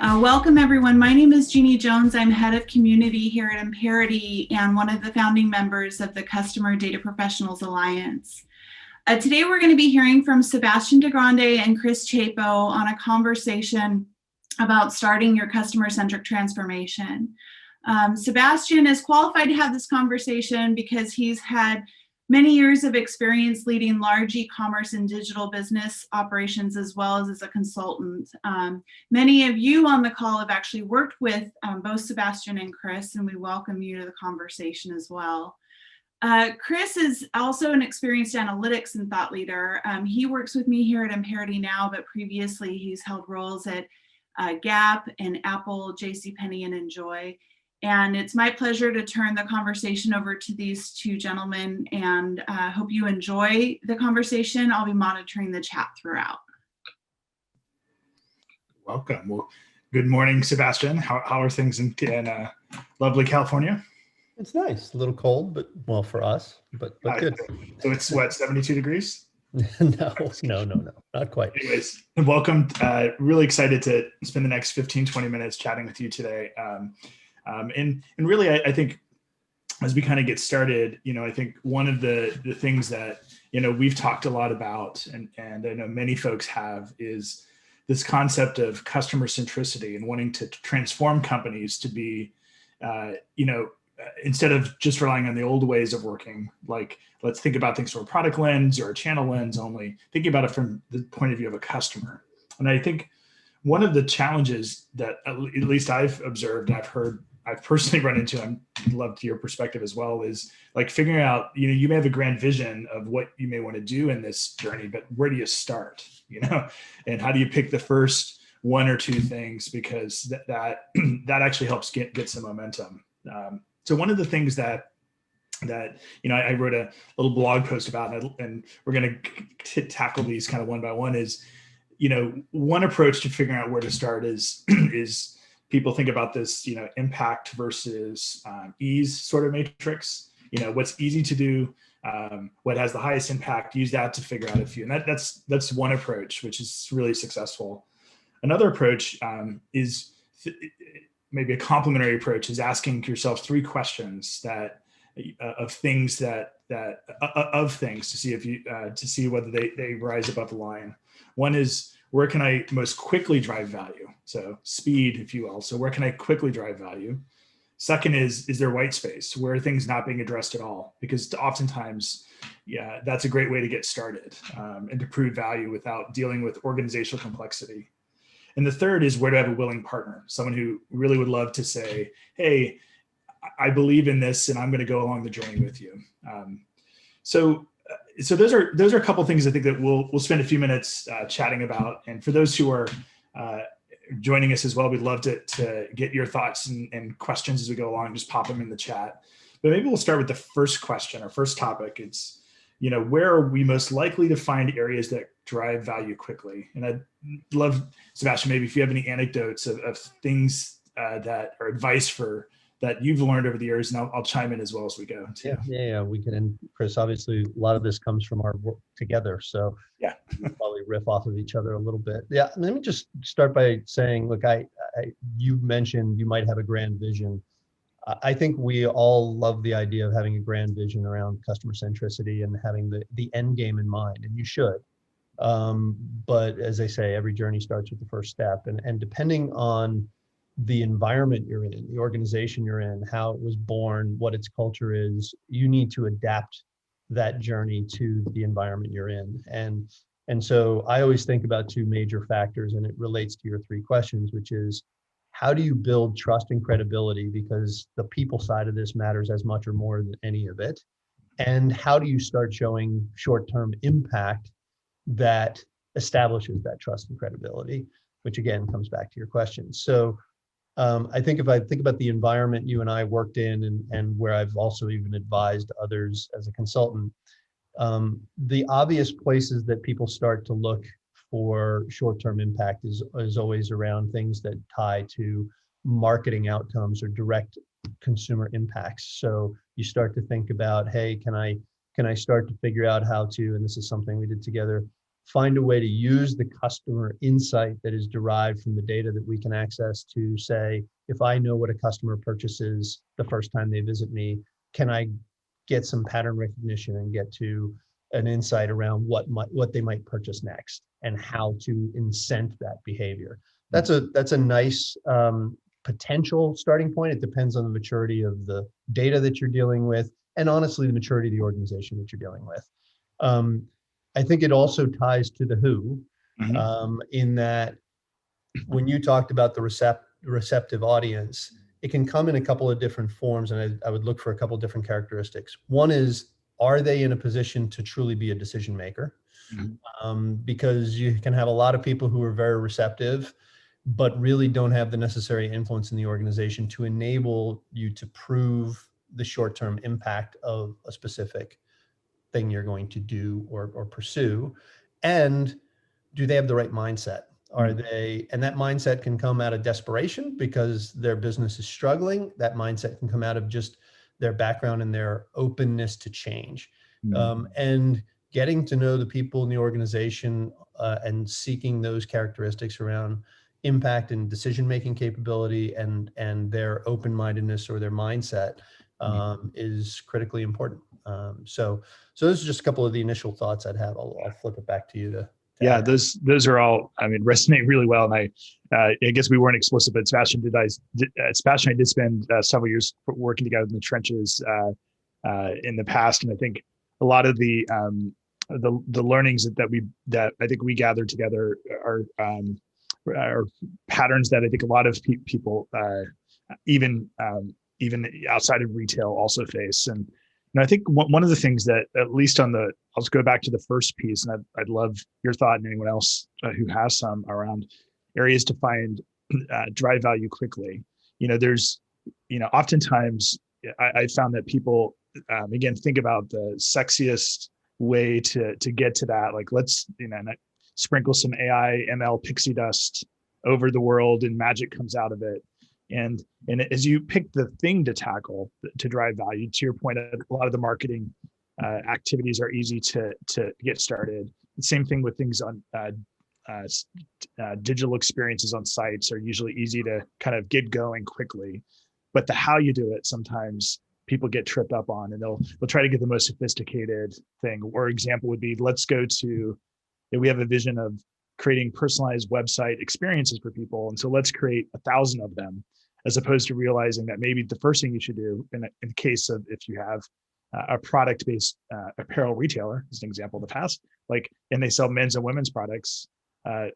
Welcome everyone. My name is Jeannie Jones. I'm head of community here at Imperity and one of the founding members of the Customer Data Professionals Alliance. Today we're going to be hearing from Sebastian DiGrande and Chris Chapo on a conversation about starting your customer-centric transformation. Sebastian is qualified to have this conversation because he's had many years of experience leading large e-commerce and digital business operations as well as a consultant. Many of you on the call have actually worked with both Sebastian and Chris, and we welcome you to the conversation as well. Chris is also an experienced analytics and thought leader. He works with me here at Imperity now, but previously he's held roles at Gap and Apple, JCPenney, and Enjoy. And it's my pleasure to turn the conversation over to these two gentlemen, and hope you enjoy the conversation. I'll be monitoring the chat throughout. Welcome. Well, good morning, Sebastian. How are things in lovely California? It's nice, a little cold, but well, for us, but good. So it's what, 72 degrees? No, not quite. Anyways, welcome. Really excited to spend the next 15, 20 minutes chatting with you today. And really, I think as we kind of get started, I think one of the things that, we've talked a lot about, and I know many folks have, is this concept of customer centricity and wanting to transform companies to be, instead of just relying on the old ways of working, like let's think about things from a product lens or a channel lens only, thinking about it from the point of view of a customer. And I think one of the challenges that at least I've observed, I've personally run into, I'd love to your perspective as well, is like figuring out, you may have a grand vision of what you may want to do in this journey, but where do you start, and how do you pick the first one or two things, because that actually helps get some momentum. So one of the things that I wrote a little blog post about, and we're going to tackle these kind of one by one, is, one approach to figuring out where to start is people think about this, impact versus ease sort of matrix. What's easy to do, what has the highest impact, use that to figure out a few. And that's one approach, which is really successful. Another approach is maybe a complementary approach, is asking yourself three questions of things to see if you to see whether they rise above the line. One is, where can I most quickly drive value? So speed, if you will. So where can I quickly drive value? Second is there white space? Where are things not being addressed at all? Because oftentimes, that's a great way to get started and to prove value without dealing with organizational complexity. And the third is, where do I have a willing partner? Someone who really would love to say, hey, I believe in this and I'm going to go along the journey with you. So those are a couple of things I think that we'll spend a few minutes chatting about. And for those who are joining us as well, we'd love to get your thoughts and questions as we go along. Just pop them in the chat. But maybe we'll start with the first question. Our first topic is, where are we most likely to find areas that drive value quickly? And I'd love, Sebastian, maybe if you have any anecdotes of things that are advice that you've learned over the years, and I'll chime in as well as we go too. Yeah, we can. And Chris, obviously, a lot of this comes from our work together, so yeah, we'll probably riff off of each other a little bit. Yeah, let me just start by saying, look, you mentioned you might have a grand vision. I think we all love the idea of having a grand vision around customer centricity and having the end game in mind, and you should. But as they say, every journey starts with the first step, and depending on the environment you're in, the organization you're in, how it was born, what its culture is, you need to adapt that journey to the environment you're in. And so I always think about two major factors, and it relates to your three questions, which is, how do you build trust and credibility? Because the people side of this matters as much or more than any of it. And how do you start showing short-term impact that establishes that trust and credibility, which again comes back to your question. So I think if I think about the environment you and I worked in, and where I've also even advised others as a consultant, the obvious places that people start to look for short-term impact is always around things that tie to marketing outcomes or direct consumer impacts. So you start to think about, hey, can I start to figure out how to, and this is something we did together, find a way to use the customer insight that is derived from the data that we can access to say, if I know what a customer purchases the first time they visit me, can I get some pattern recognition and get to an insight around what they might purchase next and how to incent that behavior. That's a nice potential starting point. It depends on the maturity of the data that you're dealing with, and honestly, the maturity of the organization that you're dealing with. I think it also ties to the who, in that when you talked about the receptive audience, it can come in a couple of different forms, and I would look for a couple of different characteristics. One is, are they in a position to truly be a decision maker? Because you can have a lot of people who are very receptive, but really don't have the necessary influence in the organization to enable you to prove the short-term impact of a specific thing you're going to do or pursue. And do they have the right mindset? Are they, and that mindset can come out of desperation because their business is struggling. That mindset can come out of just their background and their openness to change. And getting to know the people in the organization and seeking those characteristics around impact and decision-making capability and their open-mindedness or their mindset is critically important. So those are just a couple of the initial thoughts I'd have. I'll flip it back to you to yeah, those are all, I mean, resonate really well. And I guess we weren't explicit, but Sebastian and I did spend several years working together in the trenches in the past. And I think a lot of the learnings that I think we gathered together are patterns that I think a lot of people, even outside of retail, also face. And I think one of the things that, at least I'll just go back to the first piece, and I'd love your thought and anyone else who has some around areas to find drive value quickly. There's, oftentimes I found that people, again, think about the sexiest way to get to that. Like, let's, sprinkle some AI, ML pixie dust over the world and magic comes out of it. And as you pick the thing to tackle to drive value, to your point, a lot of the marketing activities are easy to get started. The same thing with things on digital experiences on sites are usually easy to kind of get going quickly. But the how you do it, sometimes people get tripped up on, and they'll try to get the most sophisticated thing. Or example would be, we have a vision of creating personalized website experiences for people. And so let's create 1,000 of them, as opposed to realizing that maybe the first thing you should do in the case of, if you have a product-based apparel retailer, as an example in the past, and they sell men's and women's products,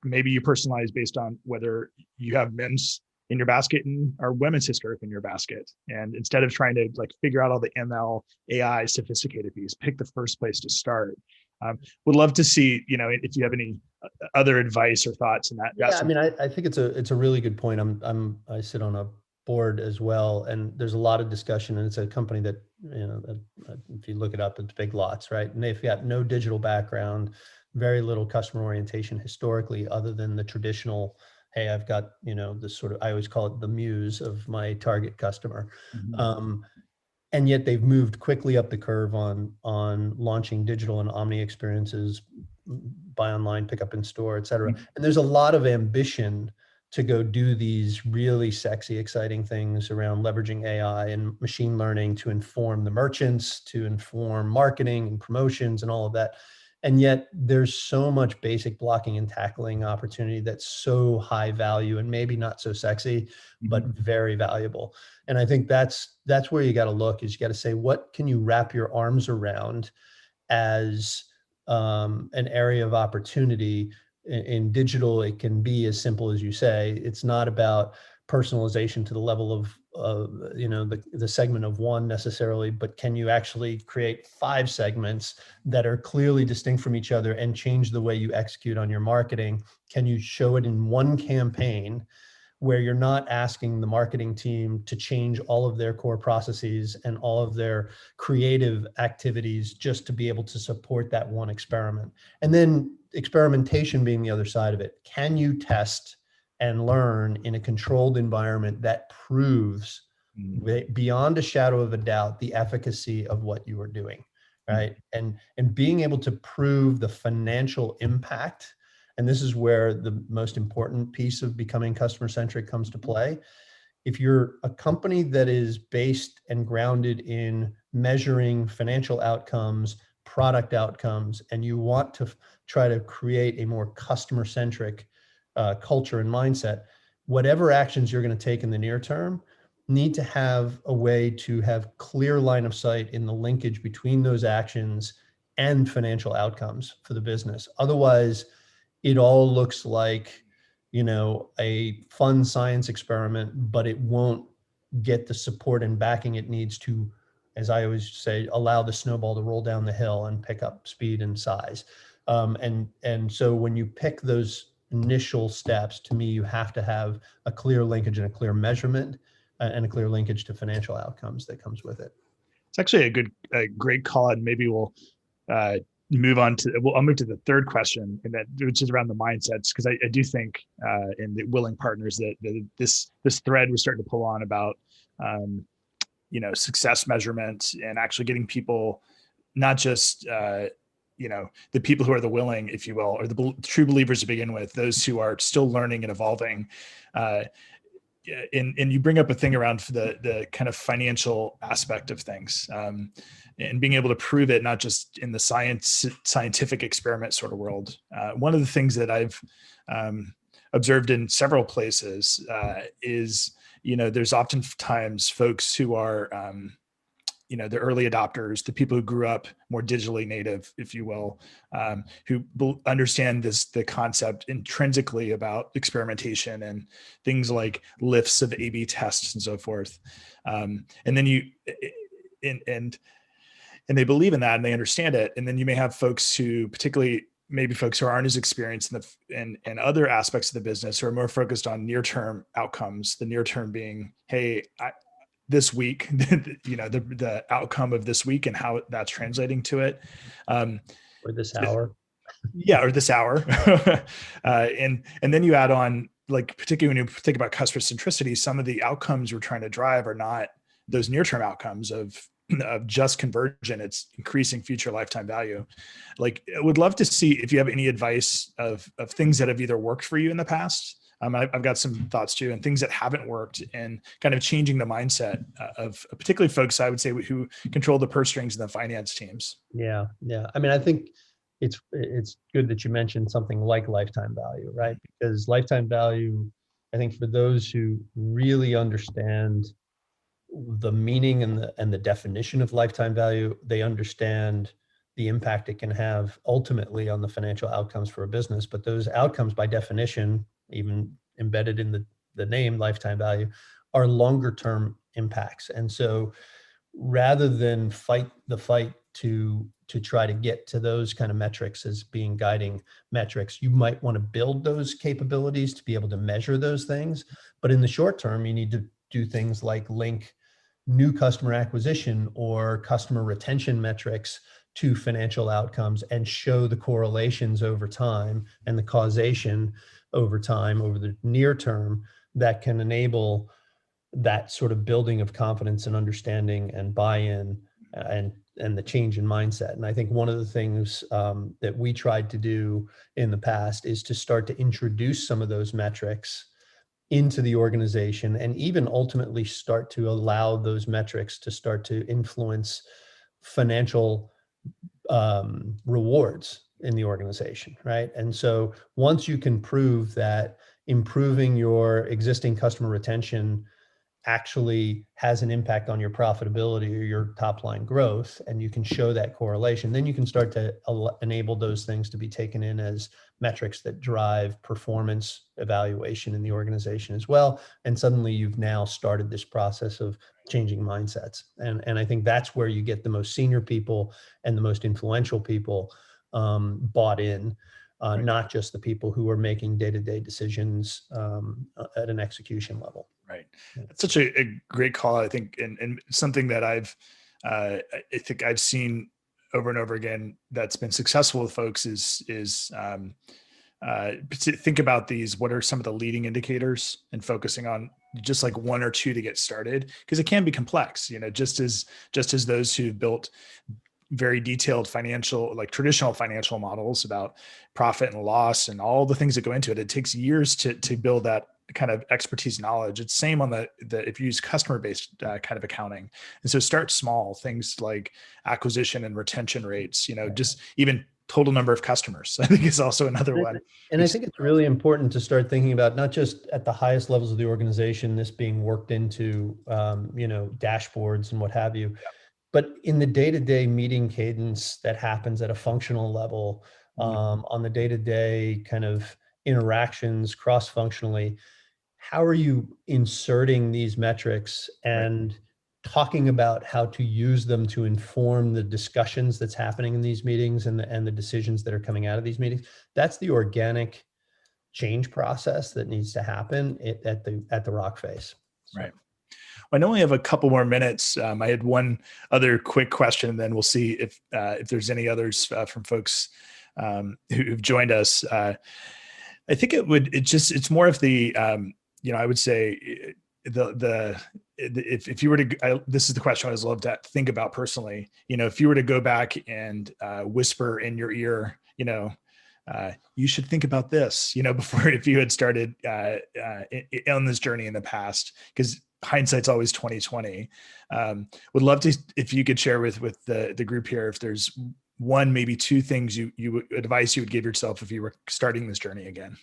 maybe you personalize based on whether you have men's in your basket or women's hysteric in your basket. And instead of trying to figure out all the ML, AI sophisticated piece, pick the first place to start. Would love to see, if you have any other advice or thoughts in that. Yeah, I mean, I think it's a really good point. I sit on a board as well, and there's a lot of discussion, and it's a company that, if you look it up, it's Big Lots, right? And they've got no digital background, very little customer orientation historically, other than the traditional, hey, I've got, this sort of, I always call it the Muse of my target customer. And yet they've moved quickly up the curve on launching digital and omni experiences, buy online, pick up in store, et cetera. And there's a lot of ambition to go do these really sexy, exciting things around leveraging AI and machine learning to inform the merchants, to inform marketing and promotions and all of that. And yet there's so much basic blocking and tackling opportunity that's so high value and maybe not so sexy, but very valuable. And I think that's where you got to look, is you got to say, what can you wrap your arms around as an area of opportunity? In digital, it can be as simple as you say. It's not about personalization to the level of the segment of one necessarily, but can you actually create 5 segments that are clearly distinct from each other and change the way you execute on your marketing? Can you show it in one campaign where you're not asking the marketing team to change all of their core processes and all of their creative activities just to be able to support that one experiment? And then experimentation being the other side of it. Can you test and learn in a controlled environment that proves beyond a shadow of a doubt the efficacy of what you are doing, right? And being able to prove the financial impact, and this is where the most important piece of becoming customer-centric comes to play. If you're a company that is based and grounded in measuring financial outcomes, product outcomes, and you want to try to create a more customer-centric culture and mindset, whatever actions you're going to take in the near term need to have a way to have clear line of sight in the linkage between those actions and financial outcomes for the business. Otherwise, it all looks like, a fun science experiment, but it won't get the support and backing it needs to, as I always say, allow the snowball to roll down the hill and pick up speed and size. And so when you pick those initial steps, to me, you have to have a clear linkage and a clear measurement and a clear linkage to financial outcomes that comes with it. It's actually a great call, and maybe we'll move on to. I'll move to the third question, and which is around the mindsets, because I do think in the willing partners that this thread we're starting to pull on about success measurement and actually getting people, not just the people who are the willing, if you will, or the true believers to begin with, those who are still learning and evolving. And you bring up a thing around the kind of financial aspect of things, and being able to prove it, not just in the scientific experiment sort of world. One of the things that I've observed in several places is, there's oftentimes folks who are, the early adopters, the people who grew up more digitally native, if you will, who understand the concept intrinsically about experimentation and things like lifts of A/B tests and so forth. And then and they believe in that and they understand it. And then you may have folks who, particularly maybe folks who aren't as experienced in other aspects of the business, who are more focused on near-term outcomes, the near term being, hey, this week, the outcome of this week and how that's translating to it. Or this hour. Yeah, or this hour. And then you add on, like, particularly when you think about customer centricity, some of the outcomes we're trying to drive are not those near-term outcomes of just conversion. It's increasing future lifetime value. Like, I would love to see if you have any advice of things that have either worked for you in the past. I've got some thoughts too, and things that haven't worked, and kind of changing the mindset of particularly folks, I would say, who control the purse strings and the finance teams. Yeah. I mean, I think it's good that you mentioned something like lifetime value, right? Because lifetime value, I think, for those who really understand the meaning and the definition of lifetime value, they understand the impact it can have ultimately on the financial outcomes for a business. But those outcomes, by definition, even embedded in the name lifetime value, are longer term impacts. And so rather than fight the fight to try to get to those kind of metrics as being guiding metrics, you might want to build those capabilities to be able to measure those things. But in the short term, you need to do things like link new customer acquisition or customer retention metrics to financial outcomes and show the correlations over time and the causation over time, over the near term, that can enable that sort of building of confidence and understanding and buy-in and the change in mindset. And I think one of the things that we tried to do in the past is to start to introduce some of those metrics into the organization, and even ultimately start to allow those metrics to start to influence financial rewards in the organization, right? And so once you can prove that improving your existing customer retention actually has an impact on your profitability or your top line growth, and you can show that correlation, then you can start to enable those things to be taken in as metrics that drive performance evaluation in the organization as well. And suddenly you've now started this process of changing mindsets. And I think that's where you get the most senior people and the most influential people bought in. Right. Not just the people who are making day-to-day decisions at an execution level. Right. That's such a great call, I think, and something that I think I've seen over and over again that's been successful with folks is to think about these. What are some of the leading indicators, and focusing on just like one or two to get started, because it can be complex. Just as those who've built very detailed financial, like traditional financial models about profit and loss and all the things that go into it. It takes years to build that kind of expertise knowledge. It's same on the if you use customer-based kind of accounting. And so start small, things like acquisition and retention rates, just even total number of customers, I think is also another one. And I think it's really important to start thinking about not just at the highest levels of the organization, this being worked into, dashboards and what have you, but in the day-to-day meeting cadence that happens at a functional level, on the day-to-day kind of interactions cross-functionally, how are you inserting these metrics and talking about how to use them to inform the discussions that's happening in these meetings and the decisions that are coming out of these meetings? That's the organic change process that needs to happen at the rock face. So. Right. I only have a couple more minutes. I had one other quick question, and then we'll see if there's any others from folks who've joined us. I think it's more of the, I would say if you were to, this is the question I always love to think about personally, if you were to go back and whisper in your ear, you should think about this, before, if you had started on this journey in the past, because hindsight's always 2020. Would love to, if you could share with the group here, if there's one, maybe two things advice you would give yourself if you were starting this journey again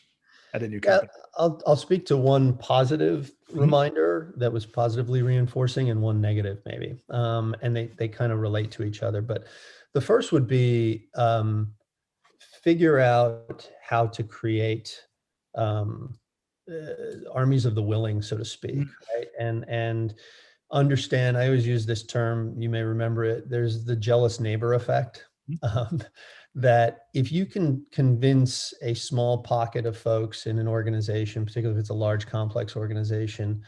at a new company. I'll speak to one positive reminder that was positively reinforcing and one negative maybe. And they kind of relate to each other. But the first would be figure out how to create armies of the willing, so to speak, right? And understand, I always use this term, you may remember it, there's the jealous neighbor effect. That if you can convince a small pocket of folks in an organization, particularly if it's a large, complex organization,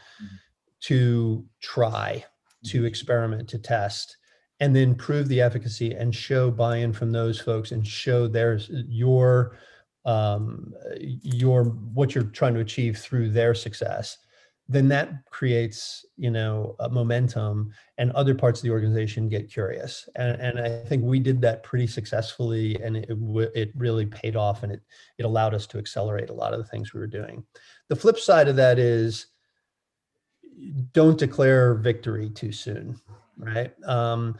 to try, to experiment, to test, and then prove the efficacy and show buy-in from those folks and show your what you're trying to achieve through their success, then that creates, a momentum, and other parts of the organization get curious. And I think we did that pretty successfully, and it really paid off, and it allowed us to accelerate a lot of the things we were doing. The flip side of that is don't declare victory too soon, right? The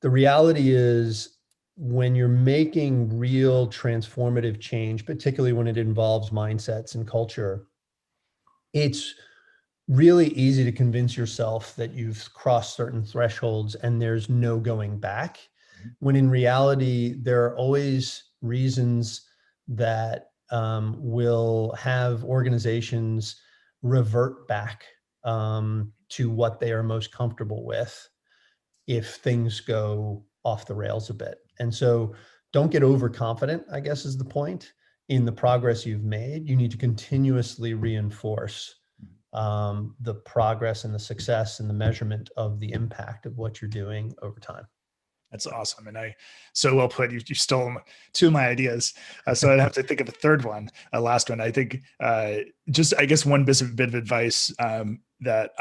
reality is, when you're making real transformative change, particularly when it involves mindsets and culture, it's really easy to convince yourself that you've crossed certain thresholds and there's no going back, when in reality, there are always reasons that will have organizations revert back to what they are most comfortable with if things go off the rails a bit. And so don't get overconfident, I guess is the point, in the progress you've made. You need to continuously reinforce the progress and the success and the measurement of the impact of what you're doing over time. That's awesome. And so well put. You stole two of my ideas. So I'd have to think of a third one, a last one. I think I guess one bit of advice that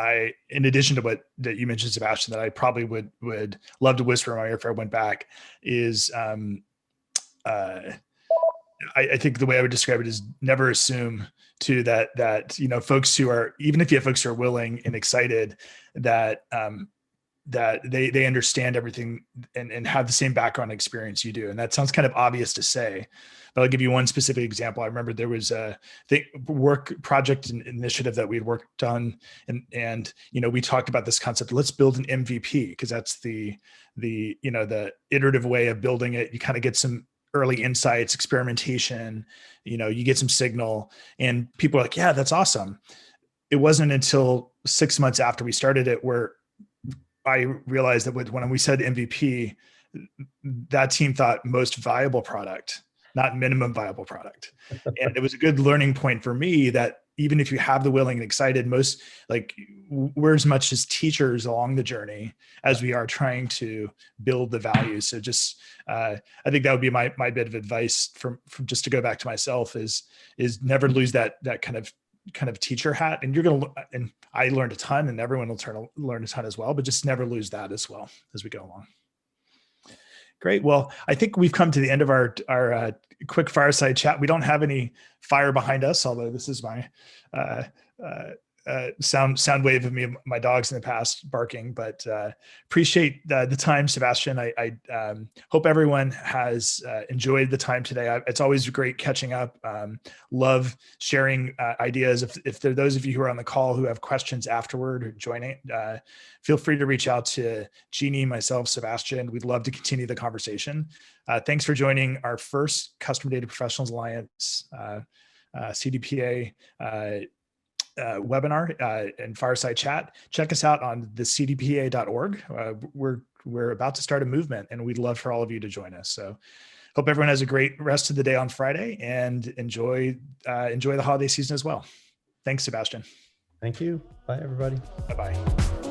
in addition to what that you mentioned, Sebastian, that I probably would love to whisper in my ear if I went back is I think the way I would describe it is never assume too that folks who are, even if you have folks who are willing and excited, that they understand everything and have the same background experience you do. And that sounds kind of obvious to say, but I'll give you one specific example. I remember there was a work project and initiative that we had worked on, and we talked about this concept. Let's build an MVP, because that's the iterative way of building it. You kind of get some early insights, experimentation, you get some signal, and people are like, yeah, that's awesome. It wasn't until 6 months after we started it where I realized that when we said MVP, that team thought most viable product, not minimum viable product. And it was a good learning point for me that even if you have the willing and excited, we're as much as teachers along the journey as we are trying to build the value. So just, I think that would be my bit of advice from just to go back to myself is never lose that kind of teacher hat. And and I learned a ton, and everyone will learn a ton as well, but just never lose that as well as we go along. Great. Well, I think we've come to the end of our quick fireside chat. We don't have any fire behind us, although this is my sound wave of me and my dogs in the past barking. But appreciate the time, Sebastian. I hope everyone has enjoyed the time today. It's always great catching up. Love sharing ideas. If there are those of you who are on the call who have questions afterward or joining, feel free to reach out to Jeannie, myself, Sebastian. We'd love to continue the conversation. Thanks for joining our first Customer Data Professionals Alliance CDPa webinar and fireside chat. Check us out on the cdpa.org. We're about to start a movement, and we'd love for all of you to join us. So hope everyone has a great rest of the day on Friday, and enjoy the holiday season as well. Thanks, Sebastian. Thank you. Bye, everybody. Bye-bye.